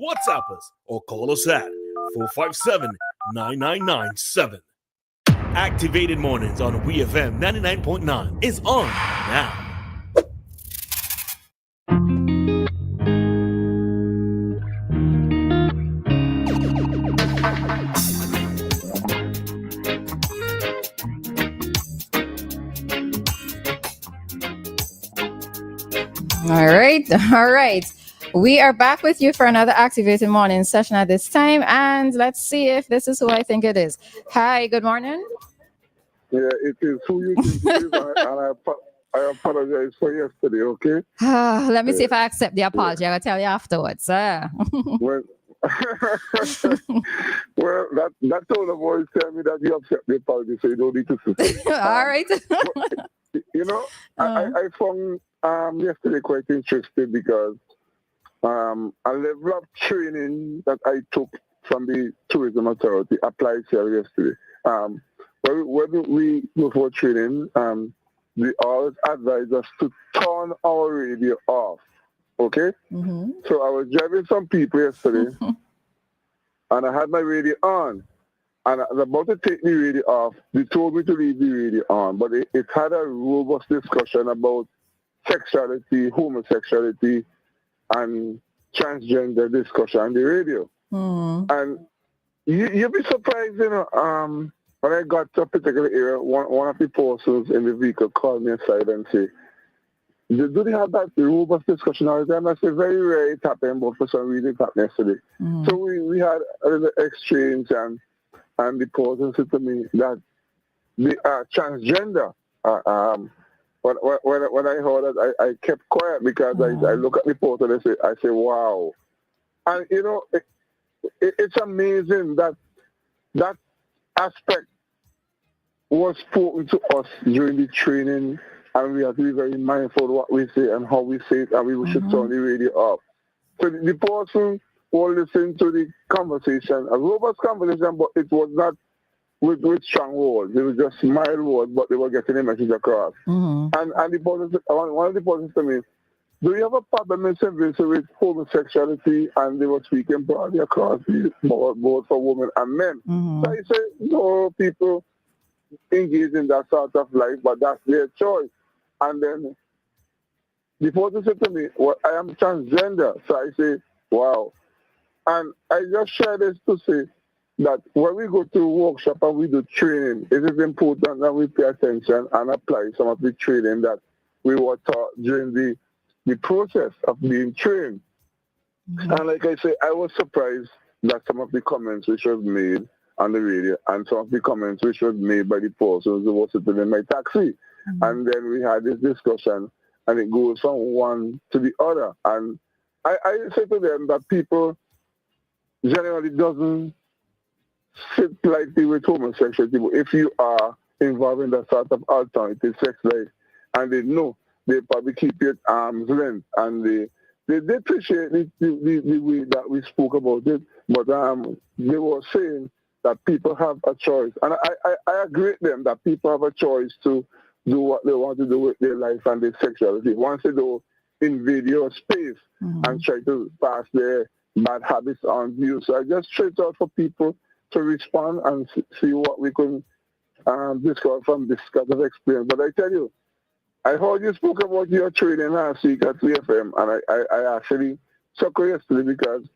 WhatsApp us or call us at 457-9997. Activated Mornings on WEFM 99.9 is on now. All right. We are back with you for another Activated Morning session at this time, and let's see if this is who I think it is. Hi, good morning. Yeah, it is who you think it is, and I apologize for yesterday, okay? Let me see if I accept the apology. I'll tell you afterwards. Well, well, that tone of voice tell me that you accept the apology, so you don't need to say. All right. You know, I found yesterday quite interesting because a level of training that I took from the Tourism Authority applies here yesterday. When we go for training, they always advise us to turn our radio off. Okay? Mm-hmm. So I was driving some people yesterday, and I had my radio on. And I was about to take the radio off. They told me to leave the radio on, but it had a robust discussion about sexuality, homosexuality, and transgender discussion on the radio. And you'll be surprised, when I got to a particular area, one of the persons in the vehicle called me aside and said, do they have that robust discussion all the time? I said, very rare it happened, but for some reason it happened yesterday. So we had a little exchange, and the person said to me that they are transgender. When I heard that, I kept quiet because I look at the person and I say, wow. And, it's amazing that aspect was spoken to us during the training, and we have to be very mindful of what we say and how we say it, and we should turn the radio off. So the person will listen to the conversation, a robust conversation, but it was not with strong words. It was just mild words, but they were getting the message across. And the person, one of the persons to me, do you have a problem in service with homosexuality? And they were speaking broadly across both for women and men. So I said, no, people engage in that sort of life, but that's their choice. And then the person said to me, well, I am transgender. So I say, wow. And I just share this to say that when we go to workshop and we do training, it is important that we pay attention and apply some of the training that we were taught during the process of being trained. And like I say, I was surprised that some of the comments which was made on the radio and some of the comments which was made by the persons who was sitting in my taxi. And then we had this discussion, and it goes from one to the other. And I say to them that people generally doesn't sit lightly with homosexuality. But if you are involved in that sort of alternative sex life, and they know, they probably keep it arm's length, and they appreciate the way that we spoke about it. But they were saying that people have a choice, and I agree with them that people have a choice to do what they want to do with their life and their sexuality. Once they don't invade your space and try to pass their bad habits on you. So I just straight out for people to respond and see what we can discover from this kind of experience. But I tell you, I heard you spoke about your training last week at WEFM, and I actually chuckled yesterday because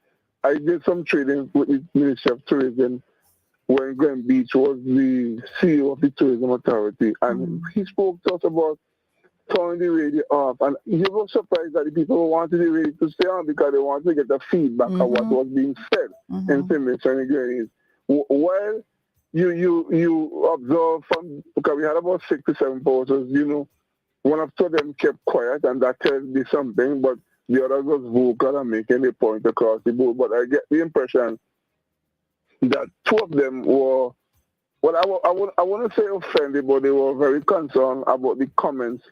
I did some training with the Ministry of Tourism when Glenn Beach was the CEO of the Tourism Authority, and he spoke to us about turning the radio off. And he was surprised that the people wanted the radio to stay on because they wanted to get the feedback of what was being said in Finland and Grenades. While you observe from, because we had about 6 to 7 posters, one of them kept quiet, and that tells me something, but the other was vocal and making a point across the board. But I get the impression that 2 of them were, well, I wouldn't say offended, but they were very concerned about the comments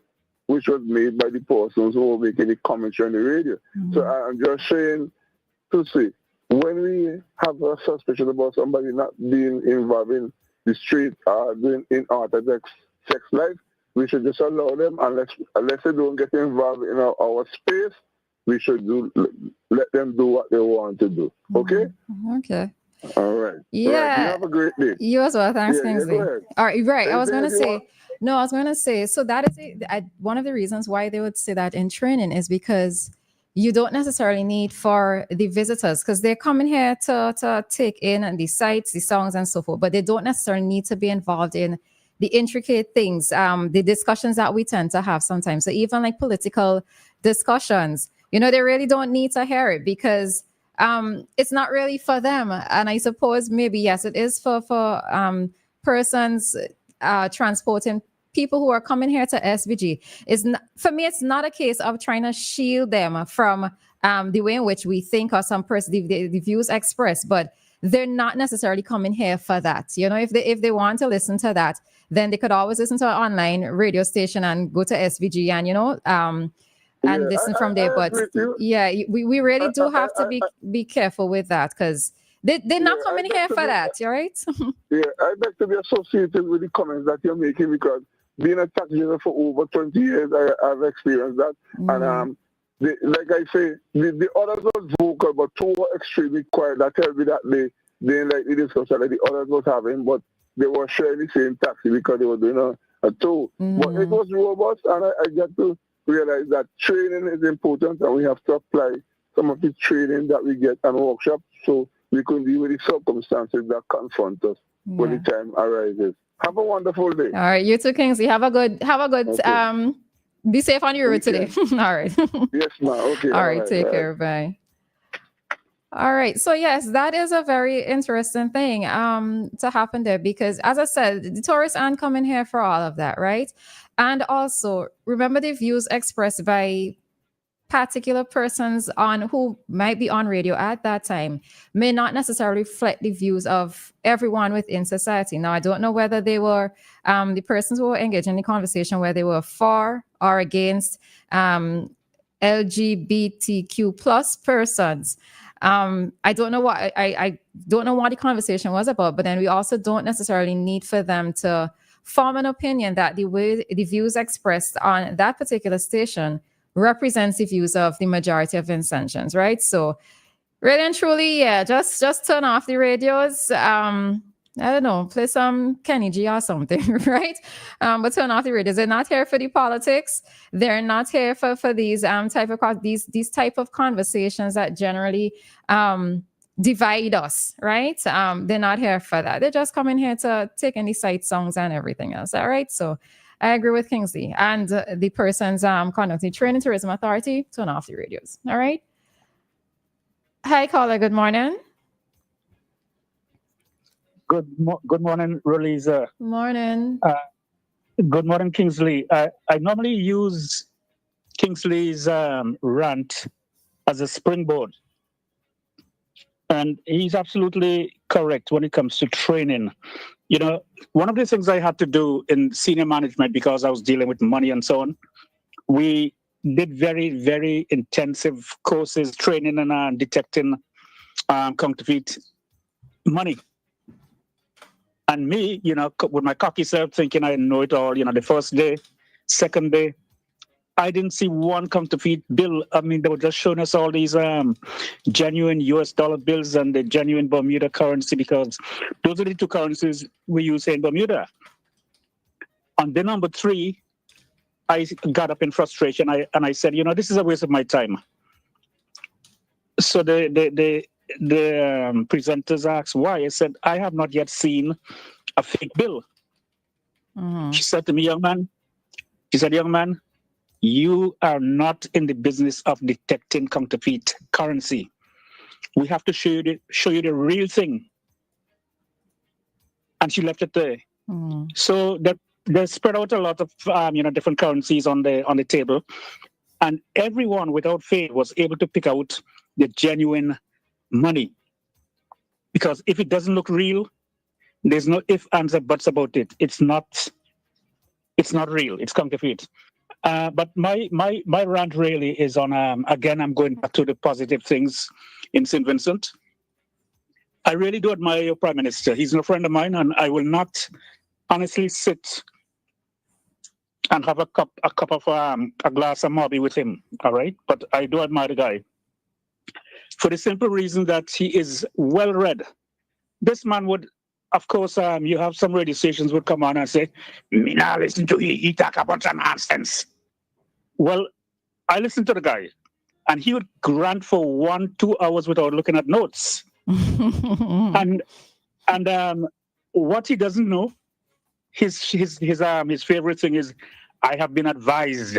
which was made by the persons who were making the commentary on the radio. So I'm just saying to say, when we have a suspicion about somebody not being involved in the street or doing in orthodox sex life, we should just allow them unless they don't get involved in our space. we should let them do what they want to do. Okay? Okay. All right. Yeah. All right. You have a great day. You as well. Thanks, Kingsley. Go ahead. All right. Right. I was going to Anything else say, so that is one of the reasons why they would say that in training is because you don't necessarily need for the visitors, because they're coming here to take in the sights, the songs, and so forth, but they don't necessarily need to be involved in the intricate things, the discussions that we tend to have sometimes. So even like political discussions, they really don't need to hear it because it's not really for them. And I suppose maybe, yes, it is for persons transporting people who are coming here to SVG. For me, it's not a case of trying to shield them from the way in which we think or some person, the views expressed, but they're not necessarily coming here for that. If they want to listen to that, then they could always listen to an online radio station and go to SVG and listen from there. But yeah, we really do have to be careful with that because they're not coming here for that, right? Yeah, I'd like to be associated with the comments that you're making because being a taxi driver for over 20 years, I've experienced that. And like I say, the others was vocal, but two were extremely quiet. That tells me that they didn't like the discussion that the others was having, but they were sharing the same taxi because they were doing a tour. But it was robust, and I get to realize that training is important, and we have to apply some of the training that we get and workshops so we can deal with the circumstances that confront us when the time arises. Have a wonderful day. All right, you too, Kingsley. Have a good okay. Be safe on your road today. All right. Yes, ma'am. Okay. All right, take care. Bye. All right. So yes, that is a very interesting thing to happen there because, as I said, the tourists aren't coming here for all of that, right? And also, remember the views expressed by particular persons on who might be on radio at that time may not necessarily reflect the views of everyone within society. Now, I don't know whether they were the persons who were engaged in the conversation, where they were for or against LGBTQ plus persons. I don't know what I don't know what the conversation was about, but then we also don't necessarily need for them to form an opinion that the views expressed on that particular station represents the views of the majority of intentions, right? So really and truly, yeah, just turn off the radios. I don't know, play some Kenny G or something, right? But turn off the radios. They're not here for the politics. They're not here for these these type of conversations that generally divide us, right? They're not here for that. They're just coming here to take in the sight songs and everything else. All right. So I agree with Kingsley and the person's conducting Training Tourism Authority, turn off the radios. All right. Hi, caller. Good morning. Good morning, Roleza. Morning. Good morning, Kingsley. I normally use Kingsley's rant as a springboard. And he's absolutely correct when it comes to training. One of the things I had to do in senior management, because I was dealing with money and so on, we did very, very intensive courses, training and detecting counterfeit money. And me, with my cocky self thinking I know it all, the first day, second day, I didn't see one counterfeit bill. I mean, they were just showing us all these genuine US dollar bills and the genuine Bermuda currency, because those are the two currencies we use in Bermuda. On day number 3, I got up in frustration and I said, this is a waste of my time. So the presenters asked why. I said, I have not yet seen a fake bill. Mm-hmm. She said to me, young man, you are not in the business of detecting counterfeit currency. We have to show you the real thing. And she left it there. Mm-hmm. So they spread out a lot of different currencies on the table, and everyone without fail was able to pick out the genuine money. Because if it doesn't look real, there's no ifs, ands, or buts about it. It's not real. It's counterfeit. But my rant really is on, again, I'm going back to the positive things in St. Vincent. I really do admire your Prime Minister. He's a friend of mine, and I will not honestly sit and have a cup of a glass of Mobby with him. All right, but I do admire the guy for the simple reason that he is well read. This man would, of course, you have some radio stations would come on and say, "Me now listen to you. He talk a bunch of nonsense." Well, I listened to the guy, and he would grant for 1-2 hours without looking at notes. and what he doesn't know, his favorite thing is, "I have been advised."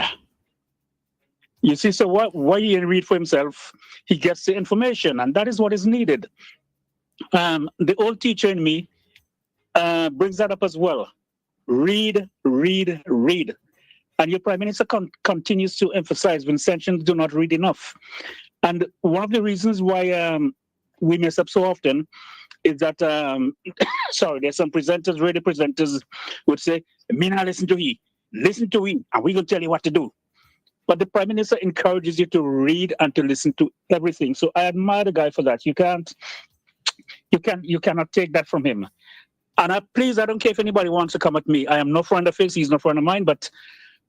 You see, so what he read for himself, he gets the information, and that is what is needed. The old teacher in me brings that up as well. Read, read, read. And your Prime Minister continues to emphasize Vincentians do not read enough. And one of the reasons why we mess up so often is that, there's some presenters, radio presenters would say, "Me not listen to he, listen to we, and we're going to tell you what to do." But the Prime Minister encourages you to read and to listen to everything. So I admire the guy for that. You cannot take that from him. And please, I don't care if anybody wants to come at me. I am no friend of his, he's no friend of mine, but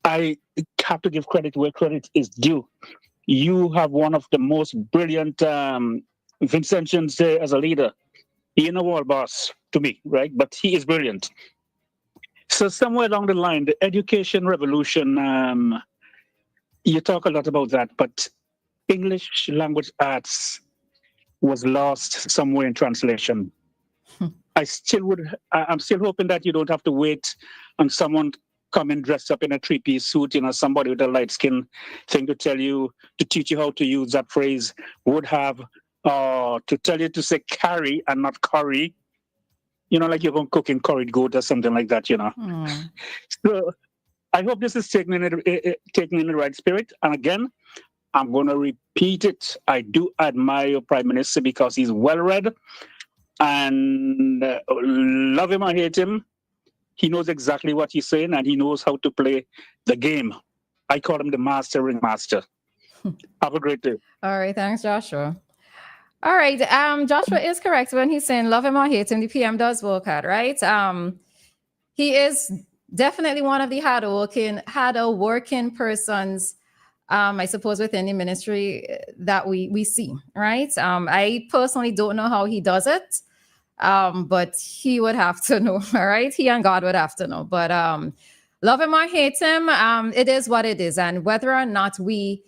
I have to give credit where credit is due. You have one of the most brilliant Vincentians there as a leader. He ain't a world boss to me, right? But he is brilliant. So somewhere along the line, the education revolution, you talk a lot about that, but English language arts was lost somewhere in translation. I'm still hoping that you don't have to wait on someone coming dressed up in a three-piece suit, somebody with a light skin thing to teach you how to use that phrase, would have, to tell you to say carry and not curry, like you're going cooking curried goat or something like that, So I hope this is taken in the right spirit. And again, I'm going to repeat it. I do admire your Prime Minister because he's well-read, and love him or hate him, he knows exactly what he's saying, and he knows how to play the game. I call him the mastering master. Have a great day. All right. Thanks, Joshua. All right. Joshua is correct when he's saying love him or hate him, the PM does work hard, right? He is definitely one of the harder working persons, I suppose, within the ministry that we see, right? I personally don't know how he does it, but he would have to know, all right? He and God would have to know. But love him or hate him, it is what it is. And whether or not we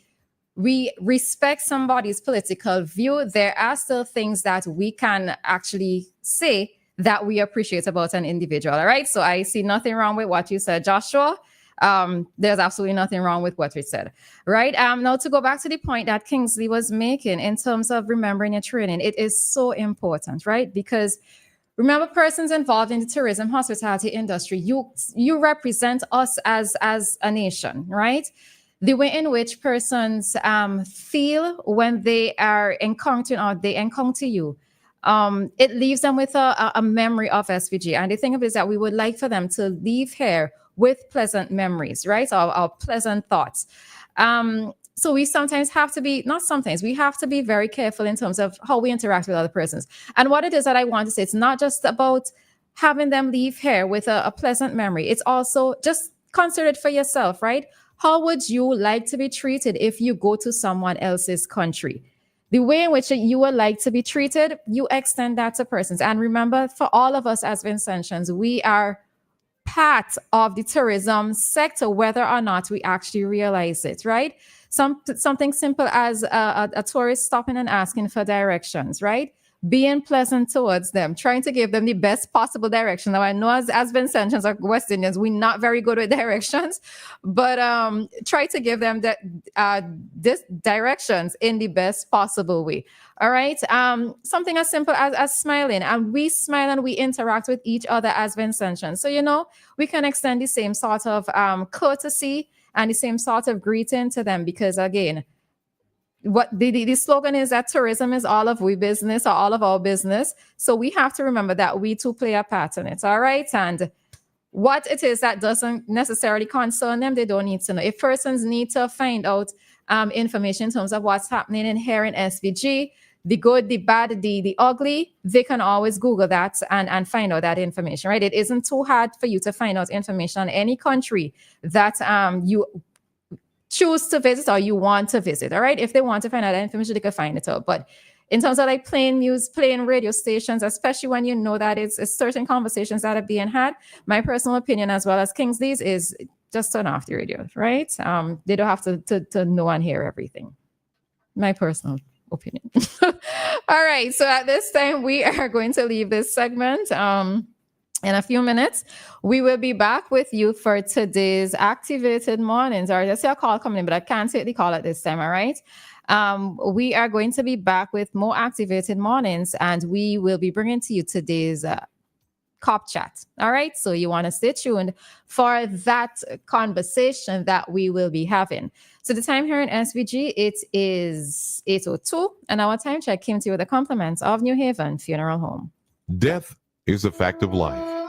respect somebody's political view, there are still things that we can actually say that we appreciate about an individual. All right. So I see nothing wrong with what you said, Joshua. There's absolutely nothing wrong with what we said. Right. Now to go back to the point that Kingsley was making in terms of remembering your training, it is so important, right? Because remember, persons involved in the tourism hospitality industry, you represent us as a nation, right? The way in which persons feel when they are encountering or they encounter you, it leaves them with a memory of SVG. And the thing of it is that we would like for them to leave here with pleasant memories, right? Or pleasant thoughts. So we sometimes have to be, not sometimes, we have to be very careful in terms of how we interact with other persons. And what it is that I want to say, it's not just about having them leave here with a pleasant memory. It's also just consider it for yourself, right? How would you like to be treated if you go to someone else's country? The way in which you would like to be treated, you extend that to persons. And remember, for all of us as Vincentians, we are part of the tourism sector, whether or not we actually realize it, right? Something simple as a tourist stopping and asking for directions, right? Being pleasant towards them, trying to give them the best possible direction. Now, I know as Vincentians or West Indians, we're not very good with directions, but try to give them this directions in the best possible way. All right. Something as simple as smiling, and we smile and we interact with each other as Vincentians. So, we can extend the same sort of courtesy and the same sort of greeting to them, because again, what the slogan is that tourism is all of we business or all of our business. So we have to remember that we too play a part in it. All right. And what it is that doesn't necessarily concern them, they don't need to know. If persons need to find out information in terms of what's happening in here in SVG, the good, the bad, the ugly, they can always Google that and find out that information, right? It isn't too hard for you to find out information on any country that you choose to visit or you want to visit. All right. If they want to find out that information, they can find it out. But in terms of like playing music, playing radio stations, especially when you know that it's certain conversations that are being had, my personal opinion, as well as Kingsley's, is just turn off the radio, right? They don't have to know and hear everything. My personal opinion. All right. So at this time, we are going to leave this segment. In a few minutes, we will be back with you for today's Activated Mornings. Or I see a call coming in, but I can't take the call at this time. All right. We are going to be back with more Activated Mornings, and we will be bringing to you today's COP chat. All right. So you want to stay tuned for that conversation that we will be having. So the time here in SVG, it is 8:02, and our time check came to you with the compliments of New Haven Funeral Home. Death is a fact of life.